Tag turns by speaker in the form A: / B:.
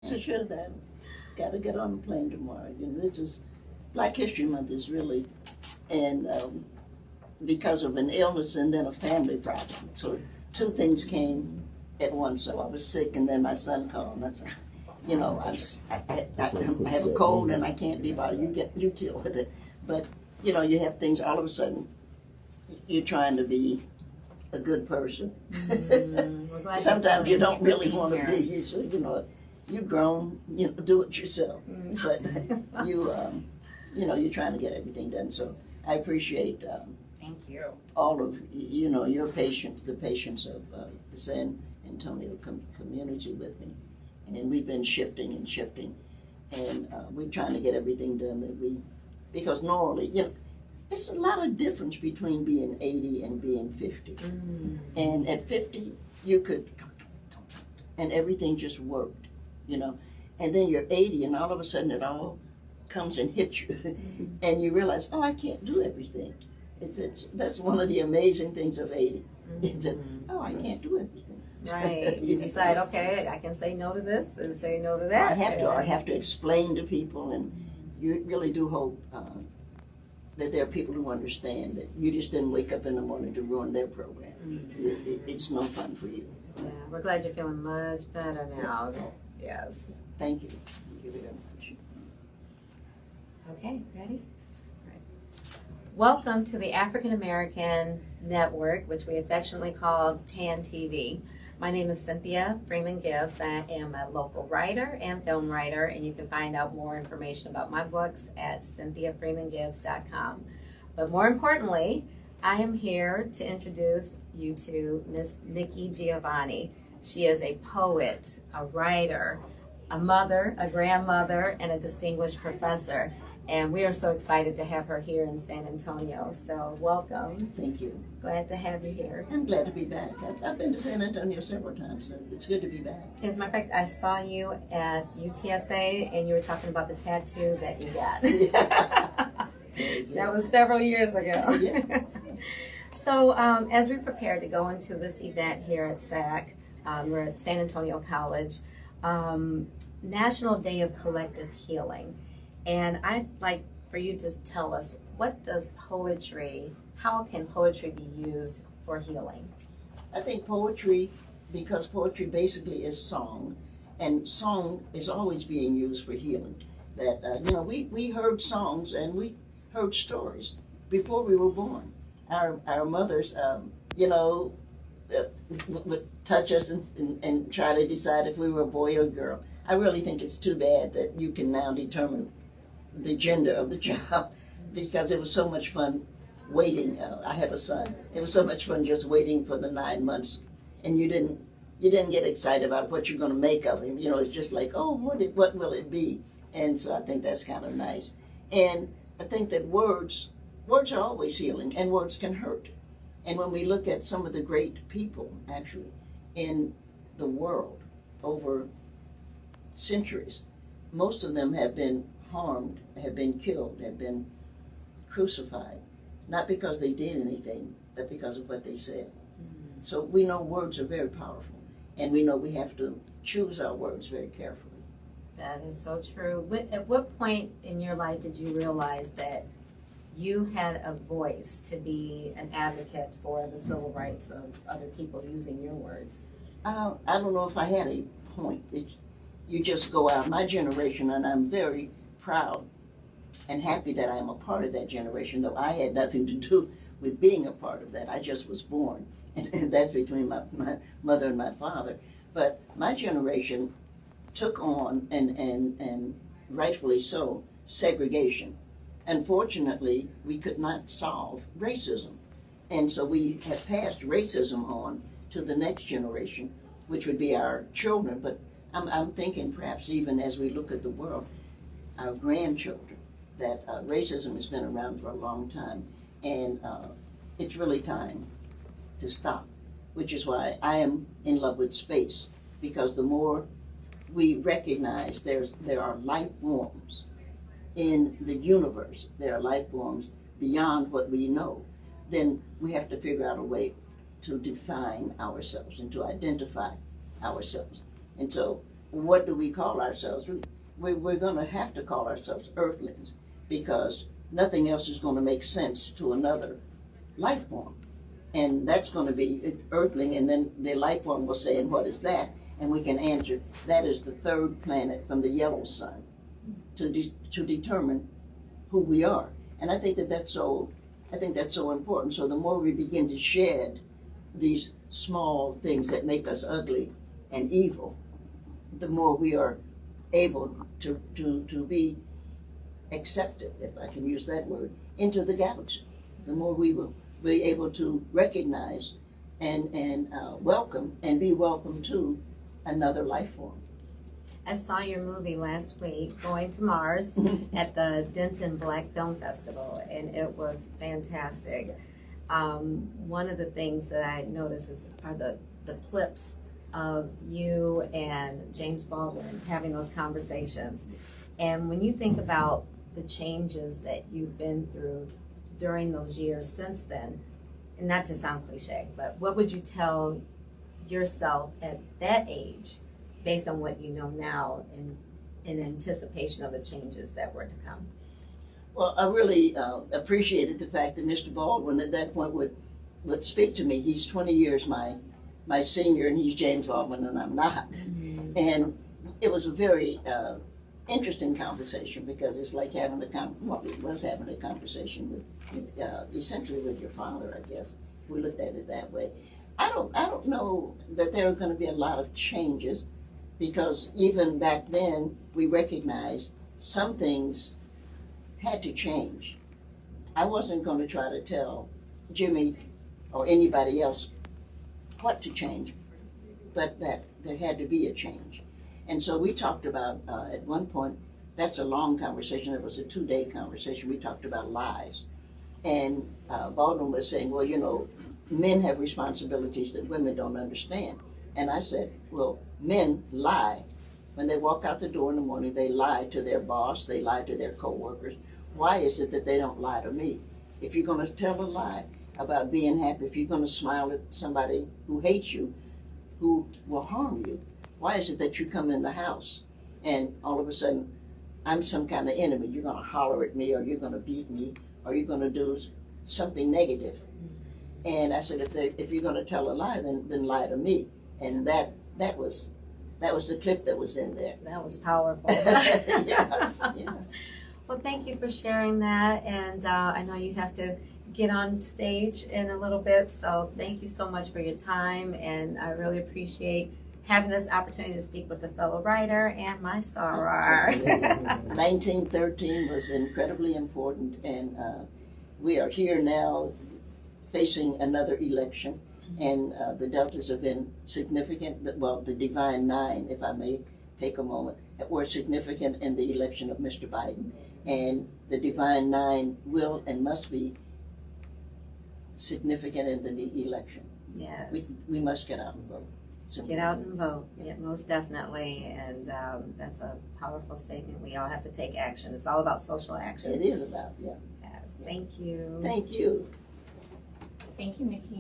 A: So sure that got to get on the plane tomorrow. This is Black History Month is really, and because of an illness and then a family problem. So two things came at once. So I was sick, and then my son called. And I said, I have a cold and I can't be by. You deal with it. But you have things all of a sudden. You're trying to be a good person. Sometimes you don't really want to be. So, you've grown. Do it yourself. But you're trying to get everything done. So I appreciate.
B: Thank you.
A: All of your patience, the patience of the San Antonio community with me, and we've been shifting, and we're trying to get everything done because normally it's a lot of difference between being 80 and being 50, and at 50 you could, and everything just worked, and then you're 80 and all of a sudden it all comes and hits you, and you realize, oh, I can't do everything. That's one of the amazing things of 80. Is that, oh, I can't do everything.
B: Right. You decide, okay, I can say no to this and say no to that.
A: I have to explain to people, and you really do hope that there are people who understand that you just didn't wake up in the morning to ruin their program. It's no fun for you.
B: Yeah, we're glad you're feeling much better now. Yes.
A: Thank you. Thank you very much.
B: Okay, ready? Welcome to the African American Network, which we affectionately call TAAN TV. My name is Cynthia Freeman Gibbs. I am a local writer and film writer, and you can find out more information about my books at cynthiafreemangibbs.com. But more importantly, I am here to introduce you to Miss Nikki Giovanni. She is a poet, a writer, a mother, a grandmother, and a distinguished professor. And we are so excited to have her here in San Antonio. So welcome.
A: Thank you.
B: Glad to have you here.
A: I'm glad to be back. I've been to San Antonio several times, so it's good to be back.
B: As a matter of fact, I saw you at UTSA, and you were talking about the tattoo that you got.
A: Yeah.
B: That was several years ago.
A: Yeah.
B: So as we prepare to go into this event here at SAC, we're at San Antonio College, National Day of Collective Healing. And I'd like for you to tell us, how can poetry be used for healing?
A: I think poetry, because poetry basically is song, and song is always being used for healing. That, we heard songs and we heard stories before we were born. Our mothers, would touch us and try to decide if we were a boy or a girl. I really think it's too bad that you can now determine the gender of the child, because it was so much fun waiting. I have a son. It was so much fun just waiting for the 9 months, and you didn't get excited about what you're going to make of him. It's just like, oh, what will it be? And so I think that's kind of nice. And I think that words are always healing, and words can hurt. And when we look at some of the great people, actually, in the world over centuries, most of them have been harmed, have been killed, have been crucified, not because they did anything, but because of what they said. So we know words are very powerful, and we know we have to choose our words very carefully.
B: That is so true. At what point in your life did you realize that you had a voice to be an advocate for the civil rights of other people using your words?
A: I don't know if I had a point. You just go out. My generation, and I'm very proud and happy that I am a part of that generation, though I had nothing to do with being a part of that. I just was born, and that's between my mother and my father. But my generation took on, and rightfully so, segregation. Unfortunately, we could not solve racism, and so we have passed racism on to the next generation, which would be our children. But I'm thinking perhaps even as we look at the world, our grandchildren, that racism has been around for a long time, and it's really time to stop, which is why I am in love with space, because the more we recognize there are life forms in the universe, there are life forms beyond what we know, then we have to figure out a way to define ourselves and to identify ourselves. And so what do we call ourselves? We're going to have to call ourselves earthlings, because nothing else is going to make sense to another life form. And that's going to be earthling, and then the life form will say, and what is that? And we can answer, that is the third planet from the yellow sun, to determine who we are. And I think that's so important. So the more we begin to shed these small things that make us ugly and evil, the more we are able to be accepted, if I can use that word, into the galaxy. The more we will be able to recognize and welcome and be welcome to another life form.
B: I saw your movie last week, Going to Mars, at the Denton Black Film Festival, and it was fantastic. One of the things that I noticed are the clips of you and James Baldwin having those conversations. And when you think about the changes that you've been through during those years since then, and not to sound cliche, but what would you tell yourself at that age based on what you know now in anticipation of the changes that were to come?
A: Well, I really appreciated the fact that Mr. Baldwin at that point would speak to me. He's 20 years my senior, and he's James Baldwin, and I'm not. Mm-hmm. And it was a very interesting conversation, because it's like having it was having a conversation with essentially with your father, I guess, if we looked at it that way. I don't know that there are going to be a lot of changes, because even back then we recognized some things had to change. I wasn't going to try to tell Jimmy or anybody else what to change, but that there had to be a change. And so we talked about, at one point, that's a long conversation, it was a 2-day conversation, we talked about lies. And Baldwin was saying, well, you know, men have responsibilities that women don't understand. And I said, well, men lie. When they walk out the door in the morning, they lie to their boss, they lie to their coworkers. Why is it that they don't lie to me? If you're going to tell a lie about being happy, if you're going to smile at somebody who hates you, who will harm you, why is it that you come in the house and all of a sudden I'm some kind of enemy? You're going to holler at me, or you're going to beat me, or you're going to do something negative. And I said, if you're going to tell a lie, then lie to me. And that was the clip that was in there.
B: That was powerful.
A: Yeah.
B: Well, thank you for sharing that. And I know you have to get on stage in a little bit, so thank you so much for your time. And I really appreciate having this opportunity to speak with a fellow writer and my soror.
A: 1913 was incredibly important, and we are here now facing another election, and the deltas have been significant. Well, the Divine Nine, if I may take a moment, were significant in the election of Mr. Biden, and the Divine Nine will and must be significant in the election.
B: Yes.
A: We must get out and vote.
B: Get out and vote, yeah, most definitely, and that's a powerful statement. We all have to take action. It's all about social action.
A: It is about, yeah.
B: Yes, thank you.
A: Thank you.
C: Thank you, Nikki.